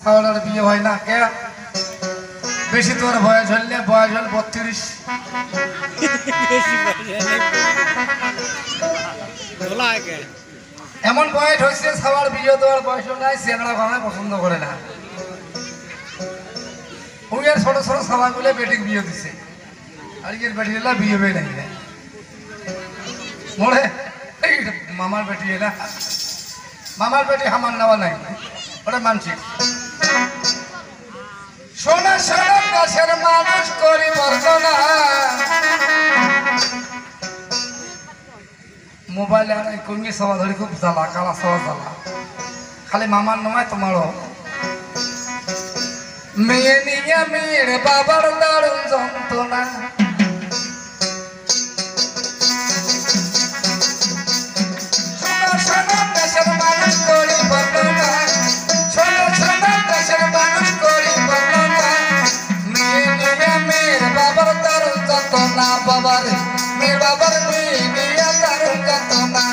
ছাওয়ালার বিয়ে হয় না কে বেশি তোর বয়স হলে বয়স হল 32 এমন বয়স হয়েছে ছাওয়ার বিয়ে দেওয়ার বয়স নাই চেংড়া ভাঙা পছন্দ করে না ওই ছোট ছোট ছাওয়াগুলো বেটিক বিয়ে দিছে আজকের বেটি এলা বিয়ে হয়ে নাই মরে মামার বেটি এলা মামার বেটি হামার নেওয়া নাই ওটা মানসিক সোনা সোনা দেশের মানুষ করি বর্ণনা মোবাইলে আর কমি সভা ধরি খুব জ্বালা কালা সভা জ্বালা খালি মামার নয় তোমারও মেয়ে নিয়ে মেয়ের বাবার দারুণ যন্ত্রণা সোনা সোনা দেশের মানুষ করি বর্ণনা সোনা সোনা দেশের মানুষ করি বর্ণনা মেয়ে নিয়ে মেয়ের বাবার দারুণ যন্ত্রণা বাবার মেয়ের বাবার মেয়ে নিয়ে দারুণ যন্ত্রণা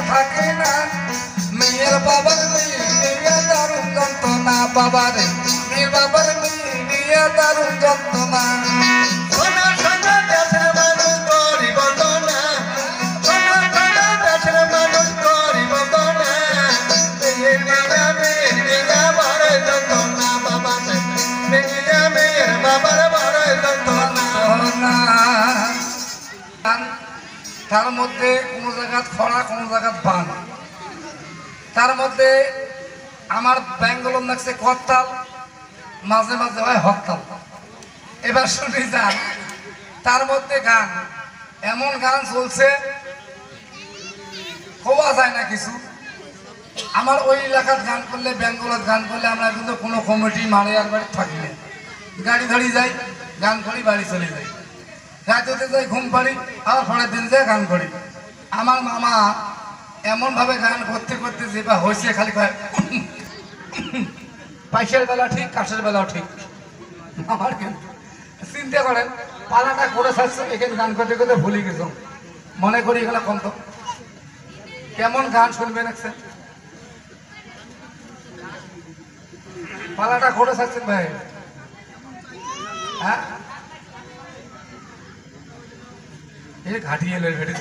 থাকে না মেয়ের বাবার মেয়ে দারুণ যন্ত্রণা বাবার মেয়ের বাবার মেয়ে দারুণ যন্ত্রণা সোনা সোনা দেশের মানুষ করি বন্দনা সোনা সোনা দেশের মানুষ করি বন্দনা মেয়ের বাবা মেয়ের মেয়ে বড় যন্ত্রণা বাবার মেয়ে মেয়ের বাবার বড় যন্ত্রণা তার মধ্যে কোনো জায়গা খরা কোনো জায়গা বান তার মধ্যে আমার ব্যাঙ্গলোর লাগছে করতাল মাঝে মাঝে হয় হরতাল এবার শুনি যান তার মধ্যে গান এমন গান চলছে হওয়া যায় না কিছু আমার ওই এলাকার গান করলে ব্যাঙ্গলোর গান করলে আমরা কিন্তু কোনো কমিটি মারে আর বাড়ি থাকি না গাড়ি ধরি যাই গান করি বাড়ি চলে যাই রাতে যাই ঘুম পাড়ি আবার পরের দিন যাই গান করি আমার মামা এমন ভাবে গান করতে করতে যেটা হয়েছে খালি পয়সার বেলা ঠিক কাঠের বেলাও ঠিক আমার কিন্তু চিন্তা করেন পালাটা করে থাকছে এখানে গান করতে করতে ভুলে গেছ মনে করি এগুলো কম তো কেমন গান শুনবেন একসেন পালাটা করে থাকছেন ভাই হ্যাঁ ঘাটিয়ালের বেটি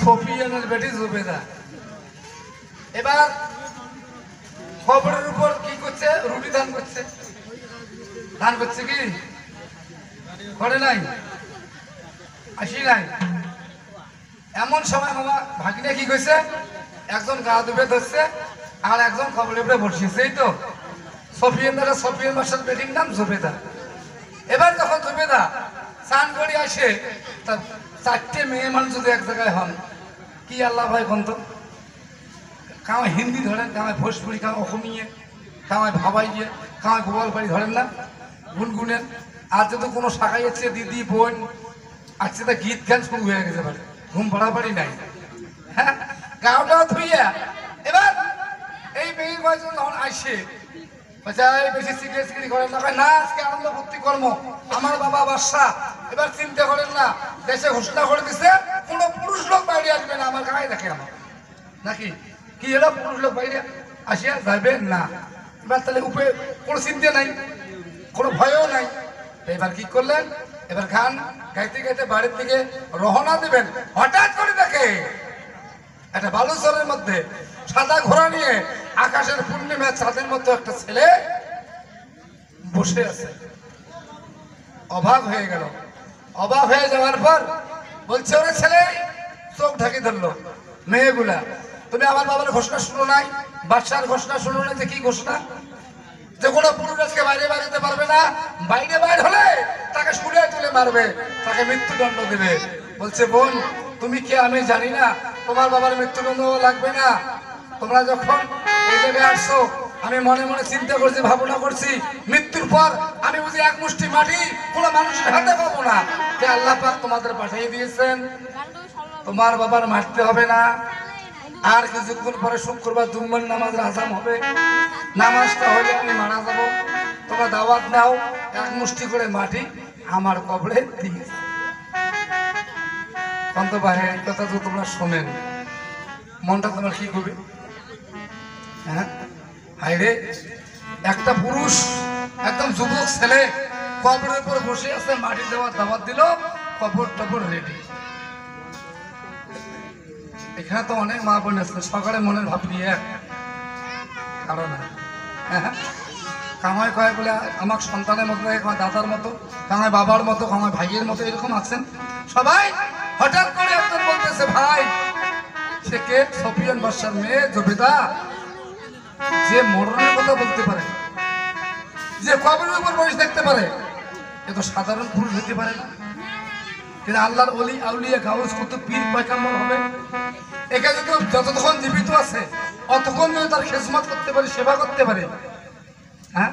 সফিয়ানের বেটি জুবেদা এবার খবরের উপর কি করছে রুটি দান করছে কি করে নাই আসি নাই এমন সময় মামা ভাগিনা কি কইছে একজন গা ডুবে ধরছে আর একজন খবরের উপরে বসিয়েছে এই তো সফিয়ান মাস্টার বেটির নাম জুবেদা এবার যখন জুবেদা চান করে আসে তা চারটে মেয়ে মানুষ যদি এক জায়গায় হন কি আল্লাহ ভাই বন্ধ কামায় হিন্দি ধরেন কামায় ভোজপুরি কামায় অসমীয়া কামায় ভাবাই দিয়ে কামায় গোপালবাড়ি ধরেন না গুনগুনেন আর যদি কোনো শাখাই আছে দিদি বোন আজকে তা গীত গান শুরু হয়ে গেছে পারে ঘুম পাড়াপাড়ি নাই হ্যাঁ গাওটাও ধুইয়া এবার এই মেয়ে কয়েকজন যখন আসে বেশি সিগারেট সিগারি করেন না, না আজকে আনন্দ ভর্তি কর্ম, আমার বাবা বাদশা। এবার চিন্তা করেন না, দেশে ঘোষণা করে দিচ্ছে কোন পুরুষ লোক বাইরে আসবে না, আমার গায়ে দেখে আমার নাকি কি হলো, পুরুষ লোক বাইরে আসিয়া যাবে না। এবার তাহলে উপরে কোনো চিন্তা নাই, কোনো ভয়ও নাই। এবার কি করলেন, এবার গান গাইতে গাইতে বাড়ির দিকে রওনা দিবেন, হঠাৎ করে দেখে একটা বালুচরের মধ্যে সাদা ঘোড়া নিয়ে আকাশের পূর্ণিমা চাঁদের মতো একটা ছেলে বসে আছে। অবাক হয়ে গেল, অবাক হয়ে যাওয়ার পর বলছে, ওরে ছেলে, চোখ ঢাকি ধরলো, মেয়েগুলা তুমি আমার বাবার ঘোষণা শুনো নাই, বাদশার ঘোষণা শুনো নাই? যে কি ঘোষণা? যে কোনো পুরুষ আজকে বাইরে বাইরে পারবে না, বাইরে বাইর হলে তাকে শুনে তুলে মারবে, তাকে মৃত্যুদণ্ড দেবে। বলছে, বোন তুমি কে আমি জানি না, তোমার বাবার মৃত্যুদণ্ড লাগবে না। তোমরা যখন এই জায়গায় আসছো, আমি মনে মনে চিন্তা করছি, ভাবনা করছি, মৃত্যুর পর আমি বুঝি এক মুষ্টি মাটি কোনো মানুষের হাতে পাবো না, যে আল্লাহ পাক তোমাদের পাঠিয়ে দিয়েছেন, তোমার বাবার মারতে হবে না। আর কিছুক্ষণ পরে শুক্রবার জুম্মার নামাজের আজান হবে, নামাজটা হলে আমি মারা যাব, তোমরা দাওয়াত নাও, এক মুষ্টি করে মাটি আমার কবরে দিয়ে যাও। কন্ত ভাই এই কথা তো তোমরা শোনেন, মনটা তোমার কি করবে? হ্যাঁ হাইরে, একটা পুরুষ একদম যুবক ছেলে কবরের উপর বসে আছে, মাটি দেওয়ার দাওয়াত দিল, কবর টবর রেডি। এখানে তো অনেক মা বোন আছে, সকালে মনের ভাব নিয়ে কারণ কামাই কয় বলে আমার সন্তানের মতো, আমার দাদার মতো, কামাই বাবার মতো, কামাই ভাইয়ের মতো, এরকম আছেন সবাই। হঠাৎ করে একজন বলতেছে, ভাই সে কে? সফিয়ান বাদশার মেয়ে জবেদা, যে মরণের কথা বলতে পারে, যে কবরের উপর বসে দেখতে পারে, এ তো সাধারণ পুরুষ হতে পারে না। কিন্তু আল্লাহর ওলি আউলিয়া গাউস কত পীর পয়গম্বর হবে, একে যদি যতক্ষণ জীবিত আছে অতক্ষণ যদি তার খেদমত করতে পারি, সেবা করতে পারে, হ্যাঁ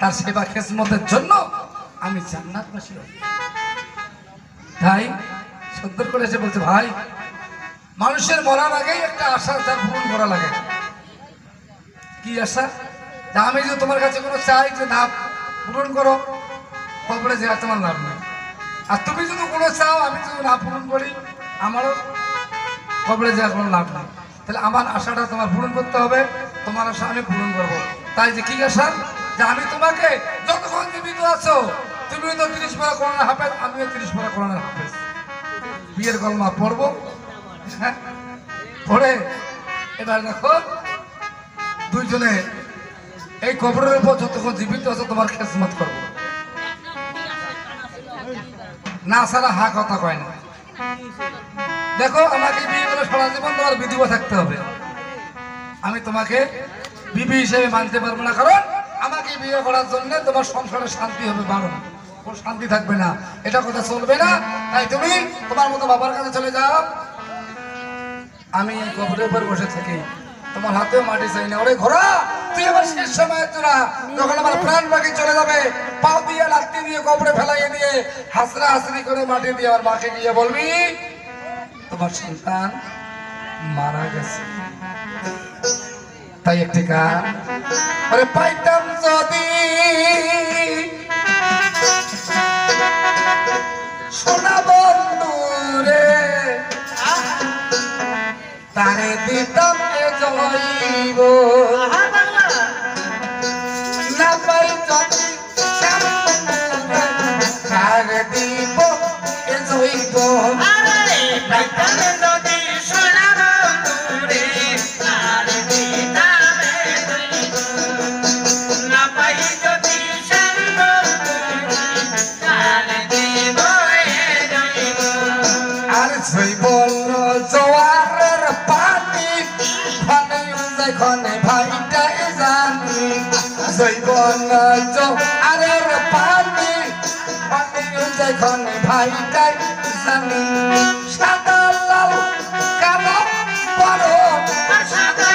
তার সেবা খেদমতের জন্য আমি জান্নাতবাসী হব। তাই সুন্দর করে এসে বলছে, ভাই মানুষের মরার আগেই একটা আশা তার পূরণ করা লাগে। কি আশা? যে আমি যদি তোমার কাছে কোনো চাই যে না পূরণ করো, কবরে যে তোমার লাভ নেই। আর তুমি যদি কোনো চাও আমি যদি না পূরণ করি, আমারও কবরে যাওয়ার কোনো লাভ নেই। তাহলে আমার আশাটা তোমার পূরণ করতে হবে, তোমার আশা আমি পূরণ করবো। তাই যে কি আশা? যে আমি তোমাকে যতক্ষণ জীবিত আছো, তুমি তো 30 পারা কোরআনের হাফেজ, আমিও 30 পারা কোরআনের হাফেজ, বিয়ের কলমা পড়বো, হ্যাঁ পড়ে এবার দেখো দুইজনে এই কবরের উপর যতক্ষণ জীবিত আছো তোমার খেদমত করবো। না সারা হা কথা কয় না। দেখো আমাকে বিয়ে করে সারা জীবন তোমার বিধবা থাকতে হবে, আমি তোমাকে বিবি হিসেবে মানতে পারবো না, কারণ আমাকে বিয়ে করার জন্য তোমার সংসারে শান্তি হবে বারণ, কোনো শান্তি থাকবে না, এটা কথা চলবে না। তাই তুমি তোমার মতো বাবার কাছে চলে যাও, আমি কবরের উপর বসে থাকি, তোমার হাতেও মাটি চাই না। ওরে ঘোড়া, তুই আমার শেষ সময় তোরা যখন আমার প্রাণ বাকি চলে যাবে, পাও দিয়ে লাঠি দিয়ে কবরে ফেলাইয়ে দিয়ে হাসরা হাসরি করে মাটি দিয়ে আমার মাকে গিয়ে বলবি তোমার সন্তান মারা গেছে। তাই একটি গান, ওরে পাইতাম যদি সোনা বন্ধু রে, তারে দিতাম এ জৈব, না পাই যদি তারে দিব এ জৈব। জোয়ারের পানি খনে ভাইটাই জানি, জৈবন জোয়ারের পানি খনে ভাইটাই জানি, সাদা লাল কালো বড়, সাদা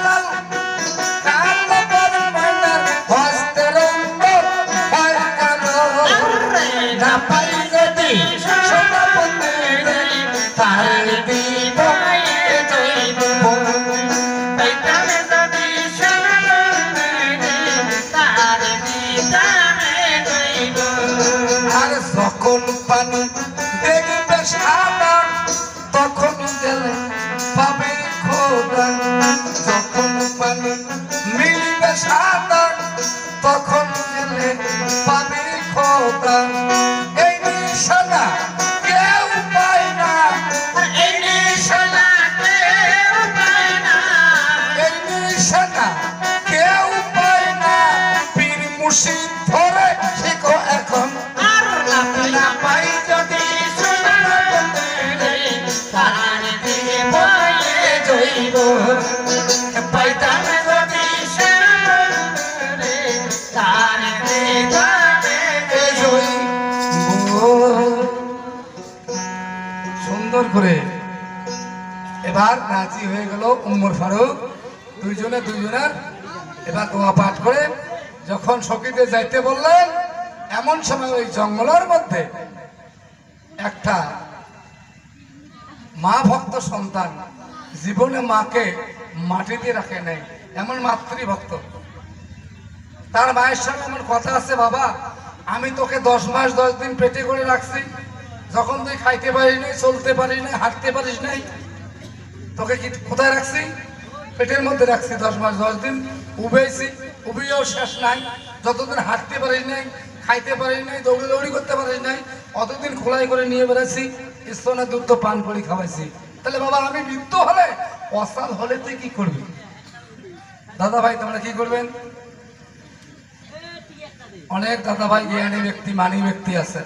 লাল কালো বড় ময়নার হস্তের অন্তর হয় কালো, না পাই যদি সোনা বন্ধু তার দিব জৈব। আর যখন পানি দেখবে সাদা তখন গেলে পাবে খোদা, যখন পানি মিলবে সাদা তখন গেলে পাবে খোদা। এই নিশানা কেউ পায় না, এই নিশানা কেউ পায় না, এই নিশানা কেউ পায় না। পীর মুর্শিদ ধরে শিখো এখন, আর না পাই যদি তার দিয়ে বয়ে জৈব পাইতাম যদি তার দিয়ে জৈব। সুন্দর করে এবার রাজি হয়ে গেল উমর ফারুক, দুইজনের এবার দোয়া পাঠ করে যখন সখীদের যাইতে বললেন, এমন সময় ওই জঙ্গলের মধ্যে একটা মা ভক্ত সন্তান জীবনে মাকে মাটিতে রাখে নাই, এমন মাতৃভক্ত। তার মায়ের সঙ্গে আমার কথা আছে, বাবা আমি তোকে 10 মাস 10 দিন পেটে করে রাখছি, যখন তুই খাইতে পারিস নাই, চলতে পারিস নাই, হাঁটতে পারিস নাই, তোকে কি কোথায় রাখছি? পেটের মধ্যে রাখছি 10 মাস 10 দিন, উবেছি, উবিয়েও শেষ নাই। যতদিন হাঁটতে পারিস নাই, খাইতে পারিস নাই, দৌড়ি করতে পারিস নাই, অতদিন খোলাই করে নিয়ে বেড়াচ্ছি, স্তনের দুধ তো পান করে খাওয়াইছি। তাহলে বাবা আমি মৃত্যু হলে, অসাল হলে তুই কি করবি? দাদা ভাই তোমরা কি করবেন? অনেক দাদা ভাই জ্ঞানী ব্যক্তি, মানি ব্যক্তি আছে।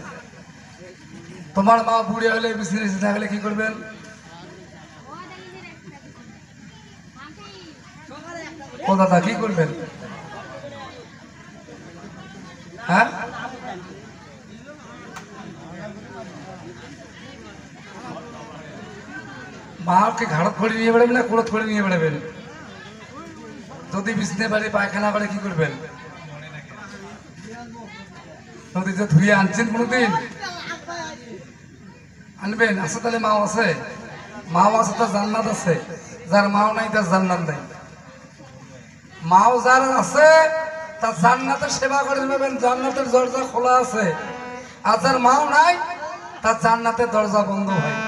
তোমার মা বুড়ে হলে, বিছানায় থাকলে কি করবেন? ও দাদা কি করবেন? হ্যাঁ মাকে ঘাড়ত করে নিয়ে বেড়াবেন না কোড়ত করে নিয়ে বেড়াবেন? যদি বিছনে বাড়ি পায়খানা বাড়ি কি করবেন? নদীতে ধুয়ে আনছেন কোনোদিন? আনবেন? আছে তাহলে মাও আছে, মাও আছে তার জান্নাত আছে, যার মাও নাই তার জান্নাত নাই। মাও যার আছে তার জান্নাতের সেবা করে নেবেন, জান্নাতের দরজা খোলা আছে। আর যার মাও নাই তার জান্নাতের দরজা বন্ধ হয়।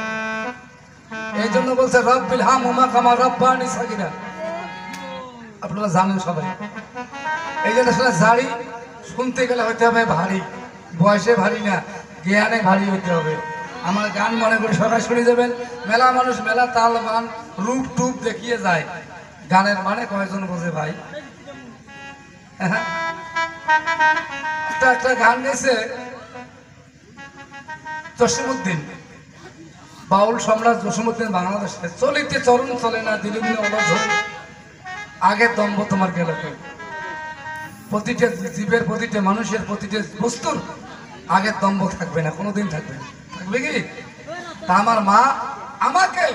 এই জন্য বলছে রব্বিল হামহুমা কামা রাব্বানি সাগীরা, আপনারা জানেন সবাই। এই জন্য আসলে জারি শুনতে গেলে হইতে হবে ভারী, বয়সে ভারী না, জ্ঞানে ভারী হইতে হবে। আমার গান মনে করে সবাই শুনে যাবেন। মেলা মানুষ মেলা তাল মান রূপ টুপ দেখিয়ে যায়, গানের মানে কয়জন বোঝে ভাই? একটা গান গেছে জসীমউদ্দিন, বাউল সম্রাট জসীমউদ্দিন বাংলাদেশে। চলিতে চরণ চলে না দিনে দিনে অলস হয়ে, আগের দম্ভ তোমার গেল কই। প্রতিটা জীবের, প্রতিটা মানুষের, প্রতিটা বস্তুর আগের দম্ভ থাকবে না, কোনোদিন থাকবে না। থাকবে কি? তা আমার মা আমাকে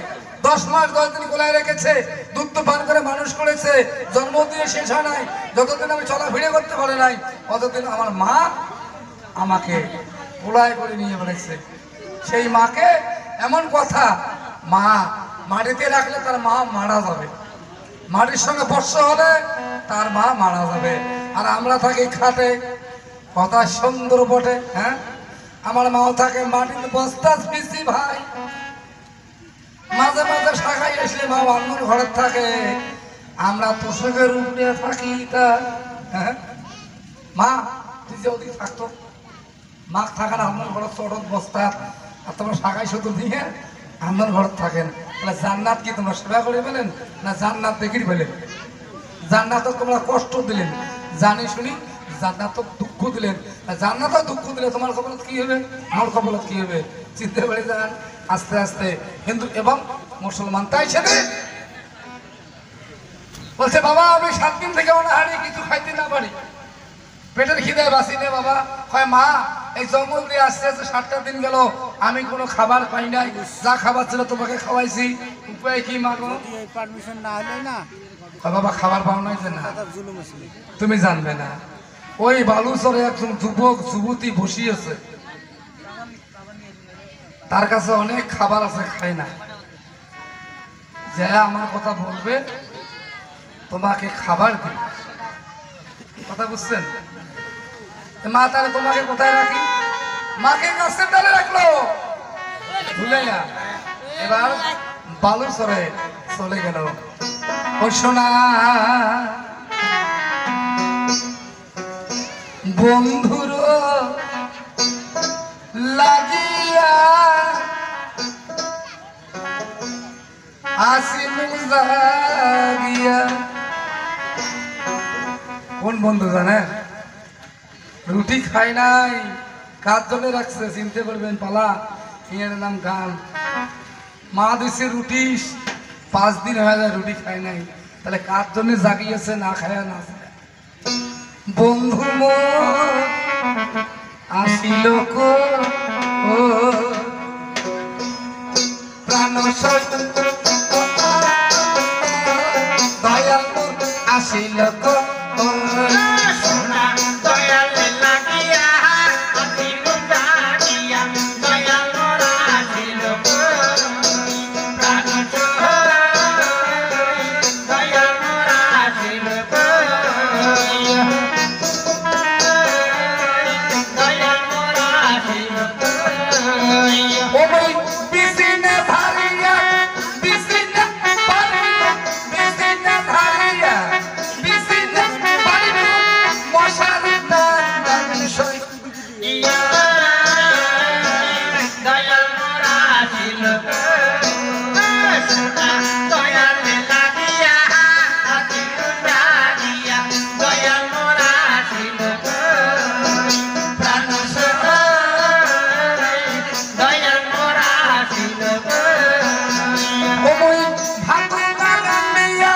10 মাস 10 দিন কোলায় রেখেছে, দুধ পান করে মানুষ করেছে, জন্ম দিয়ে শেষ হয় নাই। যতদিন আমি চলাফিরে করতে পারি নাই, ততদিন আমার মা আমাকে কোলায় করে নিয়ে বেড়েছে। সেই মাকে এমন কথা, মা মাটিতে রাখলে তার মা মারা যাবে, মাটির সঙ্গে স্পর্শ হলে তার মা মারা যাবে। আর আমরা থাকি খাটে, কথা সুন্দর বটে। হ্যাঁ, আমার মাও থাকে মাটিতে বস্তা পিসি ভাই, মাঝে মাঝে শাখায় এসে মা অন্যর ঘরে থাকে, আমরা তোষকের রূপ নিয়ে থাকি। তা হ্যাঁ মা তুই যে ওদিকে থাকতো, মা থাকা না আপনার ঘর চটক বস্তা, আর তোমরা শাখায় শুধু নিয়ে আপনার ঘর থাকেন। তাহলে জান্নাত কি তোমরা সেবা করে পেলেন না জান্নাত দেখির পেলেন? জান্নাত তোমরা কষ্ট দিলেন, জানি শুনি জান্নাত দুঃখ দিলেন। জান্নাত দুঃখ দিলে তোমার কপালত কি হবে, আমার কপালত কি হবে? চিনতে পেরে যান আস্তে আস্তে। হিন্দু এবং মুসলমান তাই সেদিন বলছে, বাবা আমি 7 দিন থেকে অনাহারে কিছু খাইতে না পারি, পেটের খিদায় বাঁচি নে বাবা। হয় মা এই জঙ্গল দিয়ে আস্তে আস্তে 7টা দিন গেল, আমি কোনো খাবার পাই নাই, যা খাবার ছিল তোমাকে খাওয়াইছি, উপায় কি মাগো? পারমিশন না হলে না বাবা খাবার পাও নাই যে না, তুমি জানবে না। ওই বালুচরে একজন যুবক যুবতী বসিয়েছে, তার কাছে অনেক খাবার আছে, খায় না। যে আমার কথা বলবে তোমাকে খাবার দিই। কথা বুঝছেন? মা তাহলে তোমাকে কোথায় রাখি? মাকে গাছের ডালে রাখলো, ভুলে না। এবার বালুর সরে চলে গেল। ও সোনা বন্ধুর লাগিয়া আসিনু জাগিয়া। কোন বন্ধু জানেন? রুটি খাই নাই, কার জন্য রাখছে চিনতে পারবেন? পালা এর নাম গান। মা দিছে রুটি, 5 দিন হয়ে যায় রুটি খাই নাই, তাহলে কার জন্য জাগিয়েছে না খায় না? বন্ধু আসিল প্রাণ দয়াল আসিল সোনা দয়াল লাগিয়া আসিল জাগিয়া দয়াল মোরা আসিল প্রাণ দয়াল মোরা আসিল দয়াল মোরা আসিল ওই বিসিনে ধারিয়া বিসিনে পারিয়া বিসিনে ধারিয়া বিসিনে পারিয়া মশারি টান সই। দয়াল মোরা আসিল সোনা দয়াল লাগিয়া আসিল জাগিয়া দয়াল মোরা আসিল প্রাণ দয়াল মোরা আসিল ওই ভাতুনা রান্দিয়া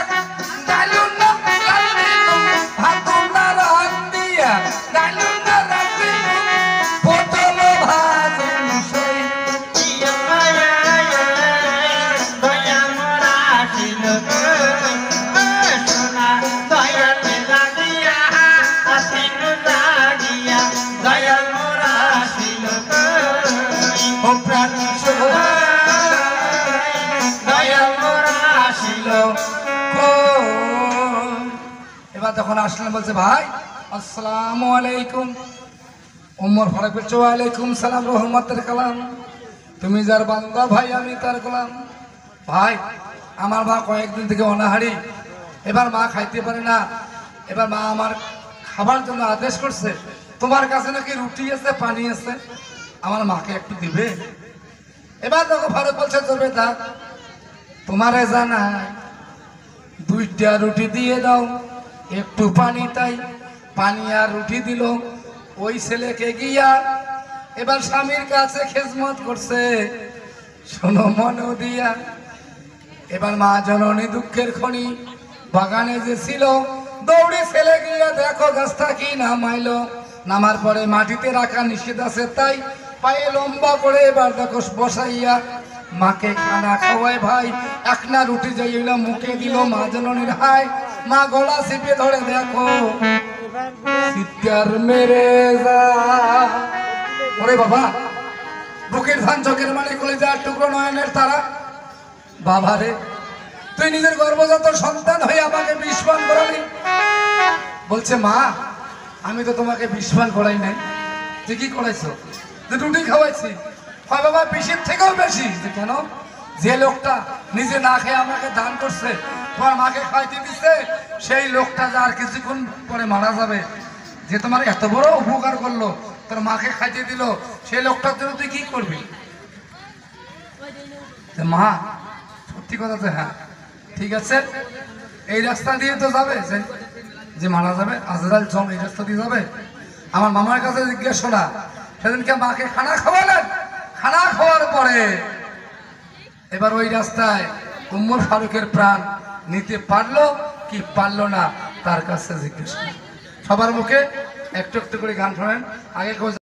ডালুনা রান্দিলু ভাতুনা রান্দিয়া ডালুনা রান্দিলু পটল ভাজুন সই। দয়াল মোরা আসিল সোনা দয়াল লাগিয়া আসিল জাগিয়া দয়াল মোরা আসিল ও প্রাণ দয়াল মোরা আসিল এবার যখন আসলেন বলছে ভাই আসসালামু আলাইকুম। উমর ফারুক বলছে ওয়ালাইকুম সালাম রহমতের কালাম। তুমি যার বান্দা ভাই আমি তার গোলাম। ভাই আমার মা কয়েকদিন থেকে অনাহারি, এবার মা খাইতে পারে না। এবার মা আমার খাবার জন্য আদেশ করছে, তোমার কাছে নাকি রুটি আছে পানি আছে, আমার মাকে একটু দিবে। এবার দেখো ফারুক বলছে তবে থাক, তোমারে জানাই 2টা রুটি দিয়ে দাও, একটু পানি তাই। পানি আর রুটি দিল ওই ছেলেকে গিয়া। এবার স্বামীর কাছে খেজমত করছে, শোনো মনও দিয়া। এবার মা জননী দুঃখের খনি বাগানে যে ছিল, দৌড়ে ছেলে গিয়া দেখো গাছটা কি নামাইলো। নামার পরে মাটিতে রাখা নিষেধ আছে তাই পায়ে লম্বা করে এবার দেখো বসাইয়া মাকে খানা খাওয়ায়। ভাই একনা রুটি যাইল মুখে দিল মা জননীর হাই। মা গলা চিপে ধরে দেখো চিৎকার মেরে যা। ওরে বাবা, বুকের ধান চোখের মানে কলিজার টুকরো নয়নের তারা। বাবা রে, তুই নিজের গর্ভজাত সন্তান হয়ে আমাকে বিস্মান করালি। বলছে মা আমি তো তোমাকে বিস্মান করাই নাই, তুই কি করাইছো? যে রুটি খাওয়াইছি। হয় বাবা পিসের থেকেও বেশি। যে কেন? যে লোকটা নিজে না খেয়ে আমাকে দান করছে, তোমার মাকে খাইতে দিচ্ছে, সেই লোকটা যার কিছুক্ষণ পরে মারা যাবে, যে তোমার এত বড় উপকার করলো, তোর মাকে খাইতে দিল, সেই লোকটার জন্য তুই কি করবি? মা সত্যি কথা তো হ্যাঁ ঠিক আছে, এই রাস্তা দিয়ে তো যাবে, যে মারা যাবে আজরাইল জম এই রাস্তা দিয়ে যাবে। আমার মামার কাছে জিজ্ঞেস শোনা, সেদিনকে মাকে খানা খাওয়ালেন, খানা খাওয়ার পরে এবার ওই রাস্তায় উমর ফারুকের প্রাণ নিতে পারলো কি পারলো না, তার কাছে জিজ্ঞেস। সবার মুখে একটু একটু করে গান শোনেন। আগে